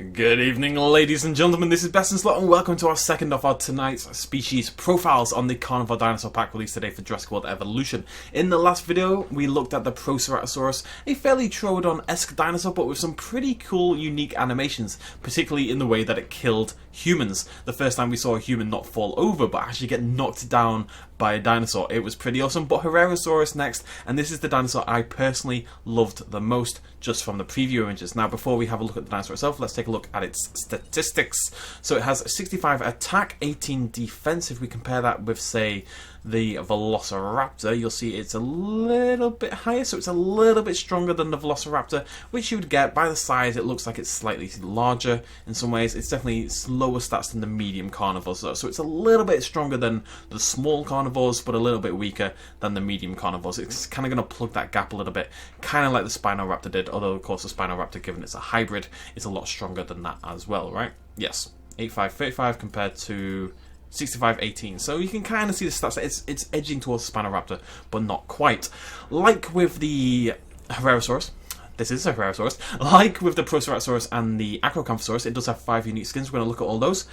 Good evening, ladies and gentlemen, this is BestInSlot and welcome to our second of our tonight's species profiles on the Carnivore Dinosaur Pack released today for Jurassic World Evolution. In the last video, we looked at the Velociraptor, a fairly Troodon-esque dinosaur but with some pretty cool, unique animations, particularly in the way that it killed humans. The first time we saw a human not fall over but actually get knocked down by a dinosaur. It was pretty awesome. But Herrerasaurus next, and this is the dinosaur I personally loved the most just from the preview images. Now before we have a look at the dinosaur itself, let's take a look at its statistics. So it has 65 attack, 18 defense. If we compare that with, say, the Velociraptor, you'll see it's a little bit higher, so it's a little bit stronger than the Velociraptor, which you would get by the size. It looks like it's slightly larger in some ways. It's definitely lower stats than the medium carnivores though, so it's a little bit stronger than the small carnivores, but a little bit weaker than the medium carnivores. It's kind of going to plug that gap a little bit, kind of like the Spinosaurus did, although of course the Spinosaurus, given it's a hybrid, is a lot stronger than that as well, right? Yes, 85-35 compared to 65-18, so you can kind of see the stats. It's edging towards the Spinosaurus, but not quite. Like with the Herrerasaurus, this is a Herrerasaurus. Like with the Velociraptor and the Acrocanthosaurus, it does have 5 unique skins. We're going to look at all those.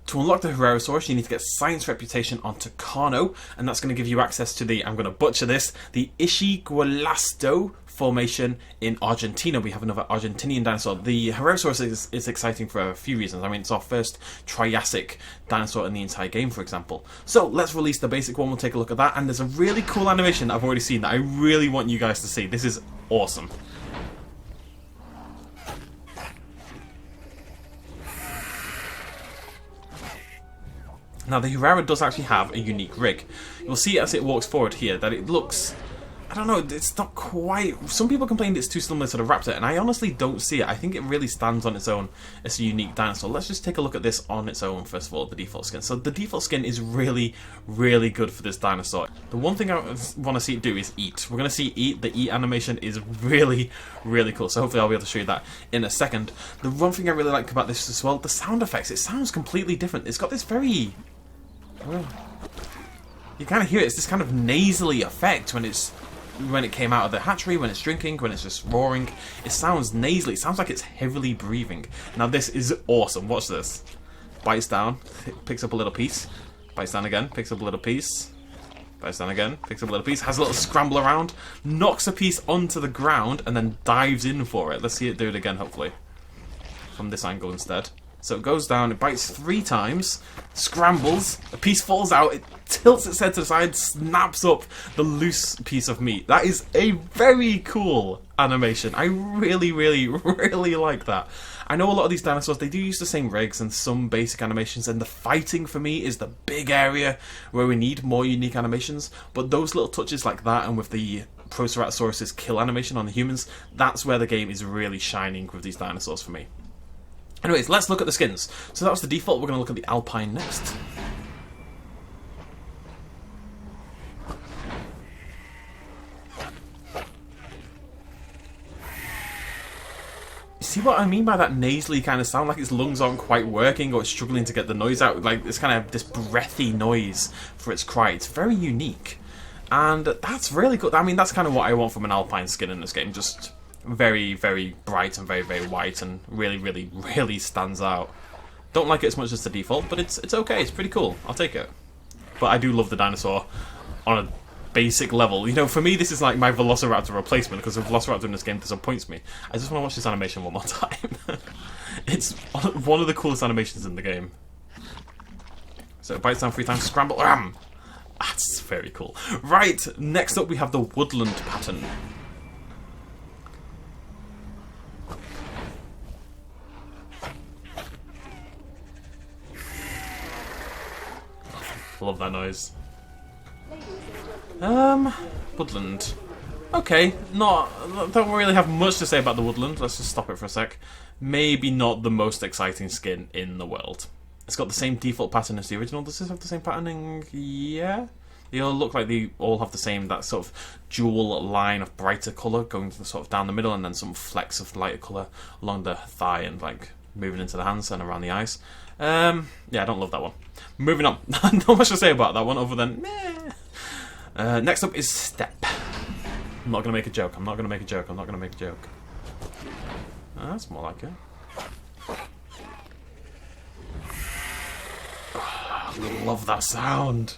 To unlock the Herrerasaurus, you need to get Science Reputation onto Carno, and that's going to give you access to the, I'm going to butcher this, the Ishigualasto formation in Argentina. We have another Argentinian dinosaur. The Herrerasaurus is exciting for a few reasons. I mean, it's our first Triassic dinosaur in the entire game, for example. So let's release the basic one. We'll take a look at that, and there's a really cool animation that I've already seen that I really want you guys to see. This is awesome. Now, the Herrera does actually have a unique rig. You'll see as it walks forward here that it looks, I don't know, it's not quite, some people complained it's too similar to the Raptor, and I honestly don't see it. I think it really stands on its own as a unique dinosaur. Let's just take a look at this on its own, first of all, the default skin. So the default skin is really, really good for this dinosaur. The one thing I want to see it do is eat. We're going to see eat. The eat animation is really, really cool, so hopefully I'll be able to show you that in a second. The one thing I really like about this as well, the sound effects. It sounds completely different. It's got this very... you kind of hear it. It's this kind of nasally effect when it came out of the hatchery, when it's drinking, when it's just roaring. It sounds nasally. It sounds like it's heavily breathing. Now this is awesome. Watch this. Bites down, picks up a little piece. Bites down again, picks up a little piece. Bites down again, picks up a little piece. Has a little scramble around, knocks a piece onto the ground, and then dives in for it. Let's see it do it again, hopefully. From this angle instead. So it goes down, it bites 3 times, scrambles, a piece falls out, it tilts its head to the side, snaps up the loose piece of meat. That is a very cool animation. I really, really, really like that. I know a lot of these dinosaurs, they do use the same rigs and some basic animations, and the fighting for me is the big area where we need more unique animations, but those little touches like that, and with the Velociraptor's kill animation on the humans, that's where the game is really shining with these dinosaurs for me. Anyways, let's look at the skins. So that was the default. We're going to look at the Alpine next. See what I mean by that nasally kind of sound? Like its lungs aren't quite working, or it's struggling to get the noise out. Like it's kind of this breathy noise for its cry. It's very unique. And that's really good. I mean, that's kind of what I want from an Alpine skin in this game. Just very, very bright and very, very white, and really, really, really stands out. Don't like it as much as the default, but it's okay. It's pretty cool. I'll take it. But I do love the dinosaur on a basic level. You know, for me, this is like my Velociraptor replacement, because the Velociraptor in this game disappoints me. I just want to watch this animation one more time. It's one of the coolest animations in the game. So it bites down 3 times, scramble, ram! That's very cool. Right, next up we have the woodland pattern. Love that noise. Woodland. Okay, don't really have much to say about the woodland. Let's just stop it for a sec. Maybe not the most exciting skin in the world. It's got the same default pattern as the original. Does this have the same patterning? Yeah. They all look like they all have the same, that sort of dual line of brighter colour going sort of down the middle, and then some flecks of lighter colour along the thigh and like moving into the hands and around the eyes. Yeah, I don't love that one. Moving on. Not much to say about that one other than meh. Next up is Step. I'm not going to make a joke. I'm not going to make a joke. I'm not going to make a joke. That's more like it. Love that sound.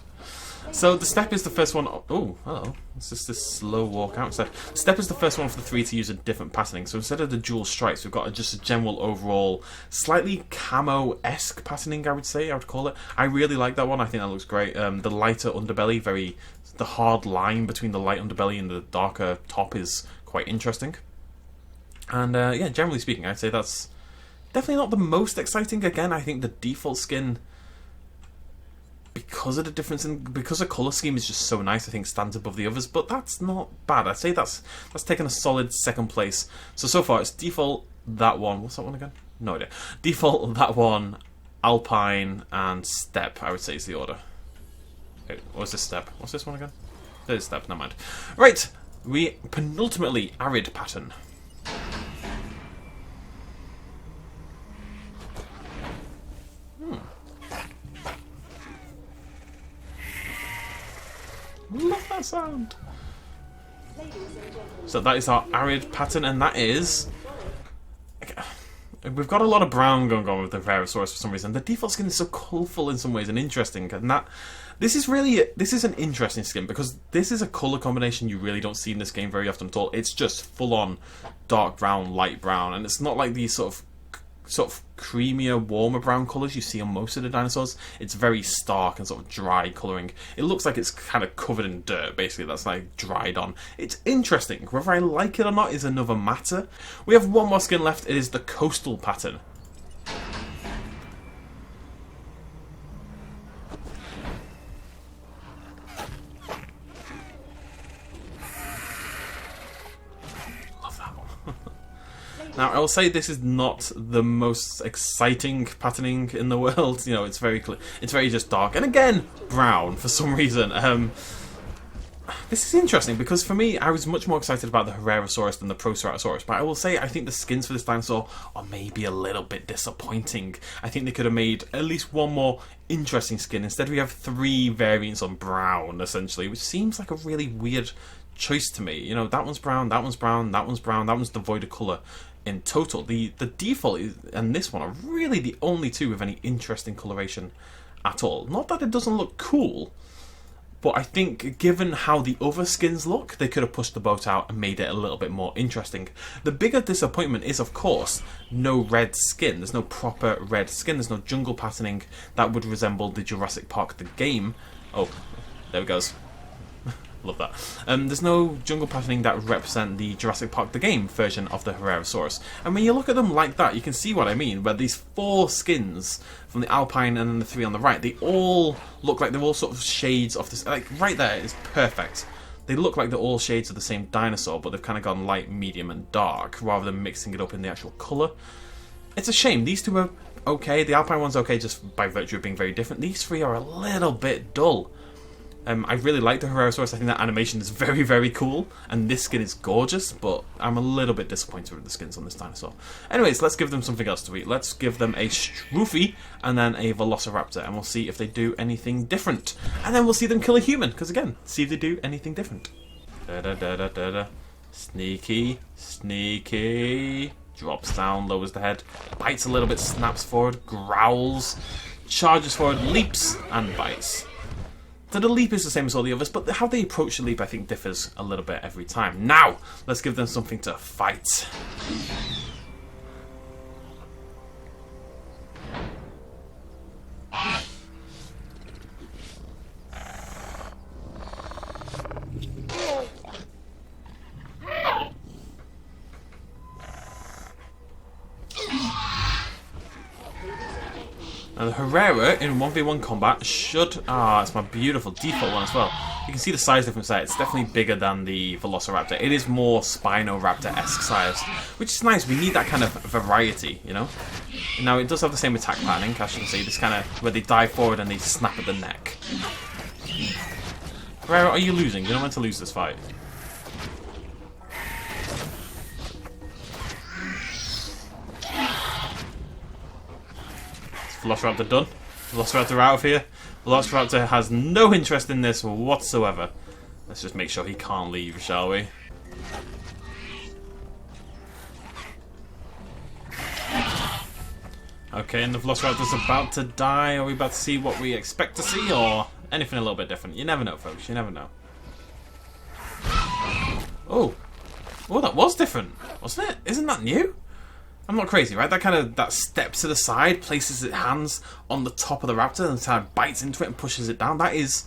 So the step is the first one. Oh, hello. It's just this slow walk out. So step is the first one for the three to use a different patterning. So instead of the dual stripes, we've got just a general overall, slightly camo-esque patterning. I would call it. I really like that one. I think that looks great. The lighter underbelly, the hard line between the light underbelly and the darker top is quite interesting. And yeah, generally speaking, I'd say that's definitely not the most exciting. Again, I think the default skin, because of the difference because the colour scheme is just so nice, I think stands above the others, but that's not bad. I'd say that's taken a solid second place. So far it's default, that one, what's that one again? No idea. Default, that one, Alpine, and Step, I would say is the order. Wait, what's this Step? What's this one again? There's Step, never mind. Right, we penultimately Arid pattern. Love that sound. So that is our Arid pattern, and that is... We've got a lot of brown going on with the Herrerasaurus for some reason. The default skin is so colourful in some ways and interesting, and this is an interesting skin because this is a colour combination you really don't see in this game very often at all. It's just full on dark brown, light brown, and it's not like these sort of creamier, warmer brown colours you see on most of the dinosaurs. It's very stark and sort of dry colouring. It looks like it's kind of covered in dirt, basically, that's like dried on. It's interesting. Whether I like it or not is another matter. We have one more skin left. It is the coastal pattern. Now, I will say this is not the most exciting patterning in the world. You know, it's very clear. It's very just dark. And again, brown for some reason. This is interesting because for me, I was much more excited about the Herrerasaurus than the Proceratosaurus. But I will say, I think the skins for this dinosaur are maybe a little bit disappointing. I think they could have made at least one more interesting skin. Instead, we have three variants on brown, essentially, which seems like a really weird choice to me. You know, that one's brown, that one's brown, that one's brown, that one's devoid of colour. In total, the default and this one are really the only two with any interesting coloration at all. Not that it doesn't look cool, but I think given how the other skins look, they could have pushed the boat out and made it a little bit more interesting. The bigger disappointment is, of course, no red skin. There's no proper red skin. There's no jungle patterning that would resemble the Jurassic Park the game. Oh, there it goes. Love that. There's no jungle patterning that represent the Jurassic Park the game version of the Herrerasaurus. And when you look at them like that, you can see what I mean, where these four skins from the Alpine and then the three on the right, they all look like they're all sort of shades of this. Like, right there is perfect. They look like they're all shades of the same dinosaur, but they've kind of gone light, medium, and dark, rather than mixing it up in the actual colour. It's a shame. These two are okay. The Alpine one's okay just by virtue of being very different. These three are a little bit dull. I really like the Herrerasaurus. I think that animation is very, very cool, and this skin is gorgeous, but I'm a little bit disappointed with the skins on this dinosaur. Anyways, let's give them something else to eat. Let's give them a Stroofy and then a Velociraptor, and we'll see if they do anything different. And then we'll see them kill a human, because again, see if they do anything different. Da-da-da-da-da-da. Sneaky, sneaky. Drops down, lowers the head, bites a little bit, snaps forward, growls, charges forward, leaps, and bites. So the leap is the same as all the others, but how they approach the leap I think differs a little bit every time. Now, let's give them something to fight. And the Herrera in 1v1 combat should... it's my beautiful default one as well. You can see the size difference there. It's definitely bigger than the Velociraptor. It is more Spinosaurus-esque size, which is nice. We need that kind of variety, you know? Now, it does have the same attack planning, as you can see. This kind of where they dive forward and they snap at the neck. Herrera, are you losing? You're not meant to lose this fight. Velociraptor done. Velociraptor out of here. Velociraptor has no interest in this whatsoever. Let's just make sure he can't leave, shall we? Okay, and the Velociraptor's about to die. Are we about to see what we expect to see, or anything a little bit different? You never know, folks. You never know. Oh. Oh, that was different, wasn't it? Isn't that new? I'm not crazy, right? That steps to the side, places its hands on the top of the raptor, and kind of bites into it and pushes it down. That is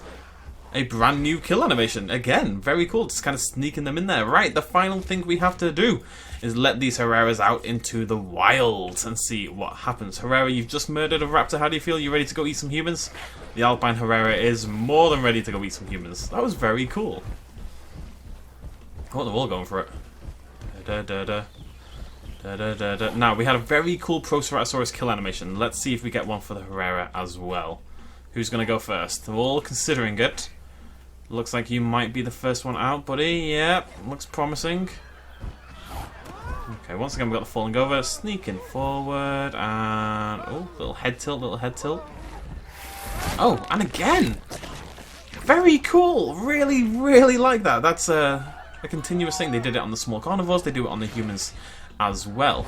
a brand new kill animation. Again, very cool. Just kind of sneaking them in there. Right, the final thing we have to do is let these Herreras out into the wild and see what happens. Herrera, you've just murdered a raptor. How do you feel? You ready to go eat some humans? The Alpine Herrera is more than ready to go eat some humans. That was very cool. Oh, they're all going for it. Now, we had a very cool Proceratosaurus kill animation. Let's see if we get one for the Herrera as well. Who's going to go first? We're all considering it. Looks like you might be the first one out, buddy. Yeah, looks promising. Okay, once again we've got the falling over, sneaking forward, and oh, little head tilt, Oh, and again! Very cool! Really, really like that. That's a continuous thing. They did it on the small carnivores, they do it on the humans as well.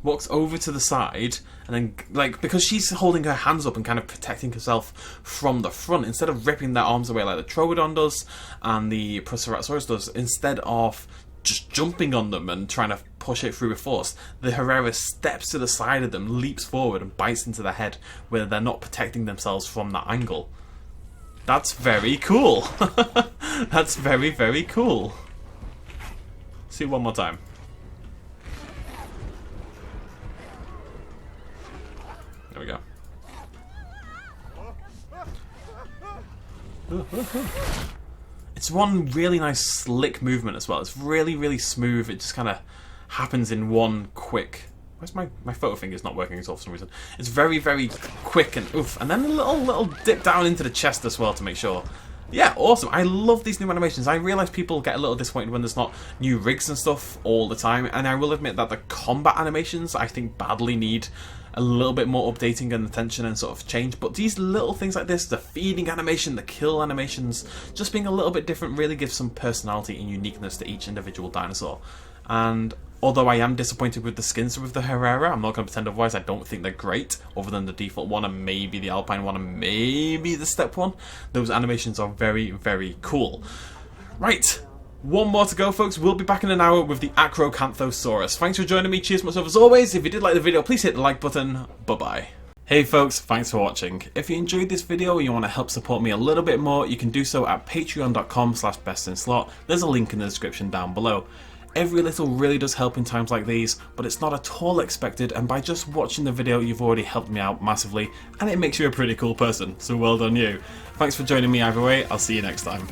Walks over to the side, and then, like, because she's holding her hands up and kind of protecting herself from the front, instead of ripping their arms away like the Troodon does and the Proceratosaurus does, instead of just jumping on them and trying to push it through with force, the Herrera steps to the side of them, leaps forward, and bites into their head where they're not protecting themselves from that angle. That's very cool. That's very, very cool. See it one more time. There we go. It's one really nice slick movement as well. It's really, really smooth. It just kind of happens in one quick... Where's my photo finger's not working at all for some reason. It's very, very quick and oof. And then a little dip down into the chest as well to make sure. Yeah, awesome. I love these new animations. I realise people get a little disappointed when there's not new rigs and stuff all the time. And I will admit that the combat animations, I think, badly need a little bit more updating and attention and sort of change. But these little things like this, the feeding animation, the kill animations, just being a little bit different really gives some personality and uniqueness to each individual dinosaur. And although I am disappointed with the skins with the Herrera, I'm not going to pretend otherwise. I don't think they're great, other than the default one and maybe the Alpine one and maybe the step one. Those animations are very, very cool. Right, one more to go, folks. We'll be back in an hour with the Acrocanthosaurus. Thanks for joining me. Cheers much love as always. If you did like the video, please hit the like button. Bye-bye. Hey folks, thanks for watching. If you enjoyed this video and you want to help support me a little bit more, you can do so at patreon.com/bestinslot. There's a link in the description down below. Every little really does help in times like these, but it's not at all expected, and by just watching the video you've already helped me out massively, and it makes you a pretty cool person, so well done you. Thanks for joining me either way, I'll see you next time.